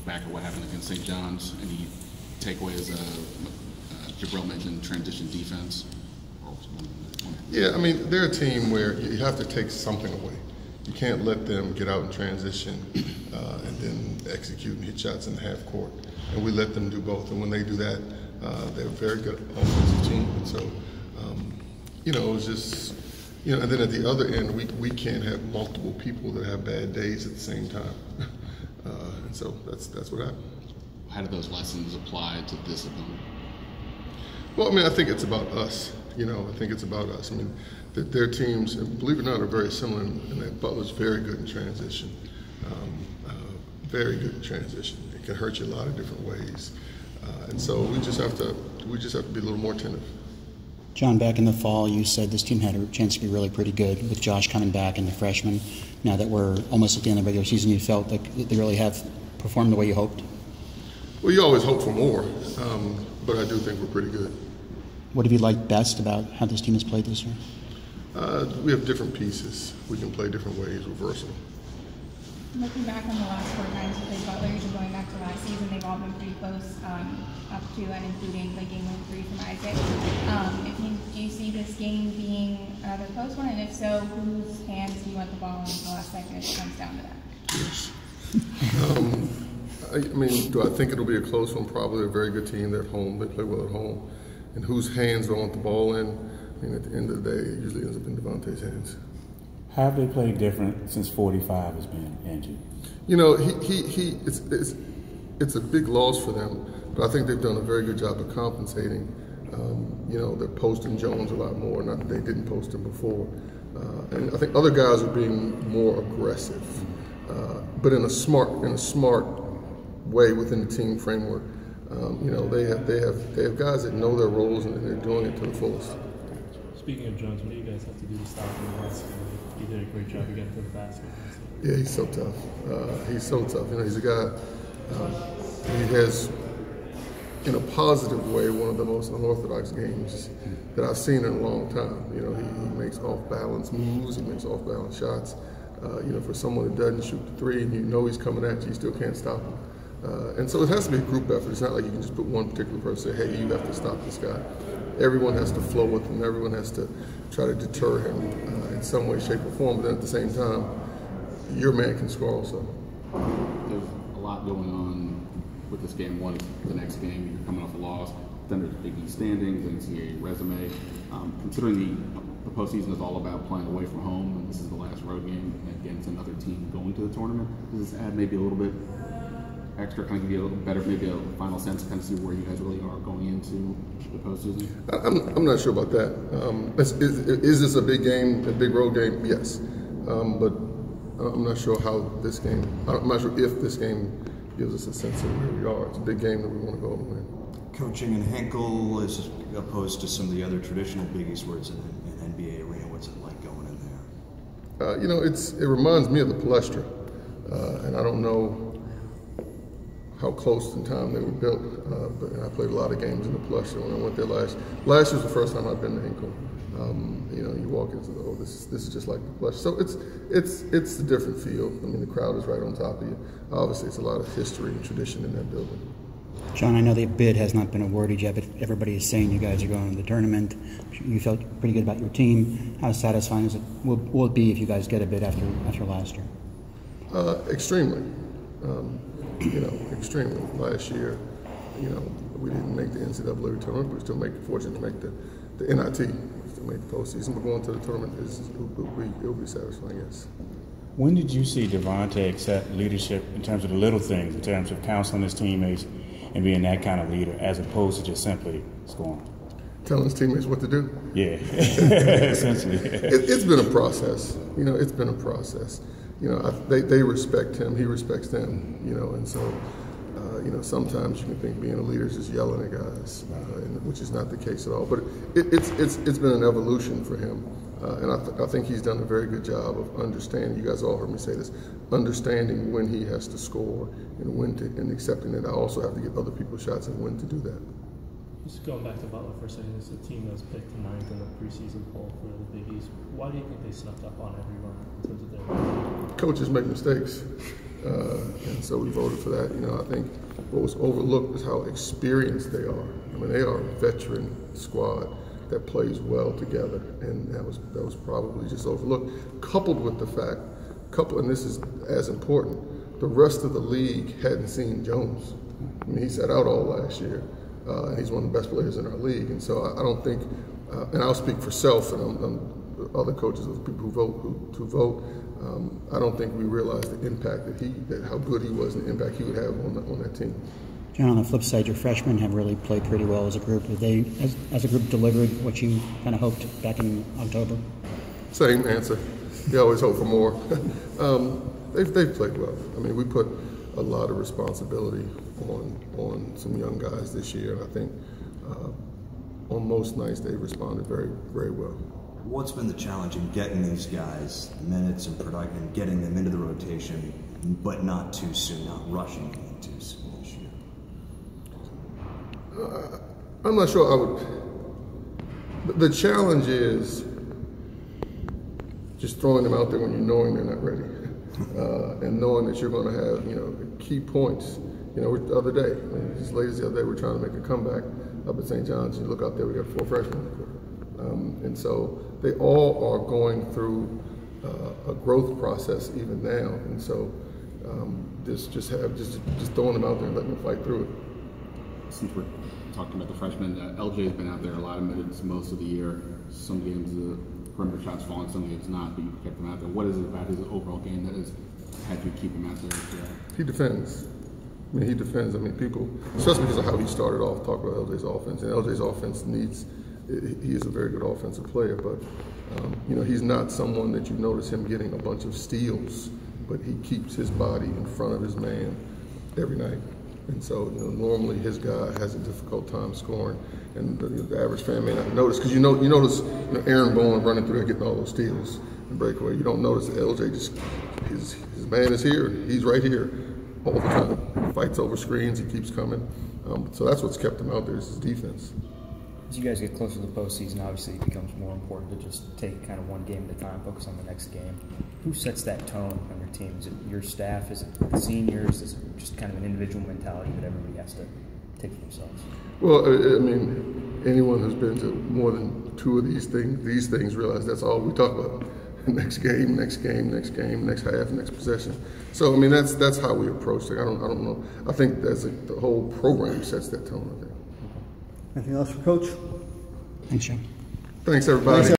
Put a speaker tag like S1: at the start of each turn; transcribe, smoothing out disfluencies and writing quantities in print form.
S1: look back at what happened against St. John's, any takeaways? Jabril mentioned transition defense.
S2: Yeah, I mean, they're a team where you have to take something away. You can't let them get out in transition and then execute and hit shots in the half court. And we let them do both. And when they do that, they're a very good offensive team. And so, you know, it was just, you know, and then at the other end, we can't have multiple people that have bad days at the same time. And so that's what happened.
S1: How do those lessons apply to discipline?
S2: Well, I mean, I think it's about us. You know, I think it's about us. I mean, their teams, believe it or not, are very similar in that Butler's very good in transition. Very good in transition. It can hurt you a lot of different ways. And so we just have to be a little more attentive.
S3: John, back in the fall, you said this team had a chance to be really pretty good with Josh coming back and the freshmen. Now that we're almost at the end of the regular season, you felt like they really have performed the way you hoped?
S2: Well, you always hope for more, but I do think we're pretty good.
S3: What have you liked best about how this team has played this year?
S2: We have different pieces. We can play different ways. We're versatile.
S4: Looking back on the last 4 times you played Butler, even going back to last season, they've all been pretty close, up to and including the game 3 from Isaac. Do you see this game being another close one? And if so, whose hands do you want the ball in the last second if it comes down to that?
S2: Yes. I mean, do I think it'll be a close one? Probably a very good team. They're at home. They play well at home. And whose hands do I want the ball in? I mean, at the end of the day, it usually ends up in Devontae's hands.
S5: How have they played different since 45 has been, Angie?
S2: You know, it's a big loss for them, but I think they've done a very good job of compensating. You know, they're posting Jones a lot more. Not that they didn't post him before. And I think other guys are being more aggressive, but in a smart way within the team framework. You know, they have guys that know their roles and they're doing it to the fullest.
S6: Speaking of Jones, what do you guys have to do to stop him? He did a great job of getting to the basket.
S2: Yeah, he's so tough. He's so tough. You know, he's a guy. He has, in a positive way, one of the most unorthodox games that I've seen in a long time. You know, he makes off-balance moves. He makes off-balance shots. You know, for someone that doesn't shoot the 3 and you know he's coming at you, you still can't stop him. And so it has to be a group effort. It's not like you can just put one particular person and say, hey, you have to stop this guy. Everyone has to flow with him. Everyone has to try to deter him in some way, shape, or form. But then at the same time, your man can score also.
S1: There's a lot going on with this game. One is the next game. You're coming off a loss. Then there's Big East standings, NCAA resume. Considering the postseason is all about playing away from home, and this is the last road game against another team going to the tournament, does this add maybe a little bit extra, kind of give you a little better, maybe a final sense, kind of see where you guys really are going into the postseason?
S2: I'm not sure about that. Is this a big game, a big road game? Yes, but I'm not sure how this game. I'm not sure if this game gives us a sense of where we are. It's a big game that we want to go and win.
S7: Coaching in Henkel as opposed to some of the other traditional Big East where it's an NBA arena. What's it like going in there?
S2: You know, it reminds me of the Palestra, and I don't know how close in time they were built, but I played a lot of games in the Palestra when I went there last year was the first time I've been to Henkel. You know, you walk into this is just like the Palestra. So it's a different feel. I mean, the crowd is right on top of you. Obviously, it's a lot of history and tradition in that building.
S3: John, I know the bid has not been awarded yet, but everybody is saying you guys are going to the tournament. You felt pretty good about your team. How satisfying will it be if you guys get a bid after last year?
S2: Extremely. You know, extremely. Last year, you know, we didn't make the NCAA tournament, but we still fortunate to make the NIT, still make the postseason. But going to the tournament it'll be satisfying, yes.
S5: When did you see Devontae accept leadership in terms of the little things, in terms of counseling his teammates and being that kind of leader, as opposed to just simply scoring?
S2: Telling his teammates what to do?
S5: Yeah, essentially.
S2: It's been a process. You know, it's been a process. You know, they respect him, he respects them, you know, and so, you know, sometimes you can think being a leader is just yelling at guys, which is not the case at all. But it's been an evolution for him, and I think he's done a very good job of understanding, you guys all heard me say this, understanding when he has to score and when to, and accepting that I also have to get other people's shots and when to do that.
S6: Just going back to Butler for a second, it's a team that was picked 9th in the preseason poll for the Big East. Why do you think they snuck up on everyone in terms of their?
S2: Coaches make mistakes. and so we voted for that. You know, I think what was overlooked is how experienced they are. I mean, they are a veteran squad that plays well together, and that was probably just overlooked. Coupled with the fact, and this is as important, the rest of the league hadn't seen Jones. I mean, he sat out all last year, and he's one of the best players in our league. And so I don't think, and I'll speak for self, and I'm other coaches, other people who vote, I don't think we realized the impact that how good he was and the impact he would have on that team.
S3: John, on the flip side, your freshmen have really played pretty well as a group. Have they, as a group, delivered what you kind of hoped back in October?
S2: Same answer. You always hope for more. They've played well. I mean, we put a lot of responsibility on some young guys this year, and I think on most nights they responded very, very well.
S7: What's been the challenge in getting these guys minutes and production and getting them into the rotation, but not too soon, not rushing them too soon this year?
S2: I'm not sure I would. The challenge is just throwing them out there when you're knowing they're not ready, and knowing that you're going to have, you know, key points. You know, the other day, as late as the other day, we're trying to make a comeback up at St. John's. You look out there, we got 4 freshmen. And so they all are going through a growth process even now. And so just throwing them out there and letting them fight through it.
S1: Since we're talking about the freshmen, LJ's been out there a lot of minutes most of the year. Some games the perimeter shots falling, some games not, but you kept him out there. What is it about his overall game that has had you keep him out there?
S2: He defends. I mean, he defends. I mean, people, especially because of how he started off, talk about LJ's offense. And LJ's offense he is a very good offensive player, but you know, he's not someone that you notice him getting a bunch of steals, but he keeps his body in front of his man every night. And so, you know, normally his guy has a difficult time scoring, and the average fan may not notice, because you notice Aaron Bowen running through there getting all those steals and breakaway. You don't notice that LJ just his man is here, he's right here all the time. He fights over screens, he keeps coming. So that's what's kept him out there, is his defense.
S8: As you guys get closer to the postseason, obviously it becomes more important to just take kind of one game at a time, focus on the next game. Who sets that tone on your team? Is it your staff? Is it the seniors? Is it just kind of an individual mentality that everybody has to take for themselves?
S2: Well, I mean, anyone who's been to more than 2 of these things realize that's all we talk about. Next game, next game, next game, next half, next possession. So I mean, that's how we approach it. I don't know. I think that's the whole program sets that tone, I think.
S3: Anything else for Coach? Thanks, John.
S2: Thanks, everybody. Thanks,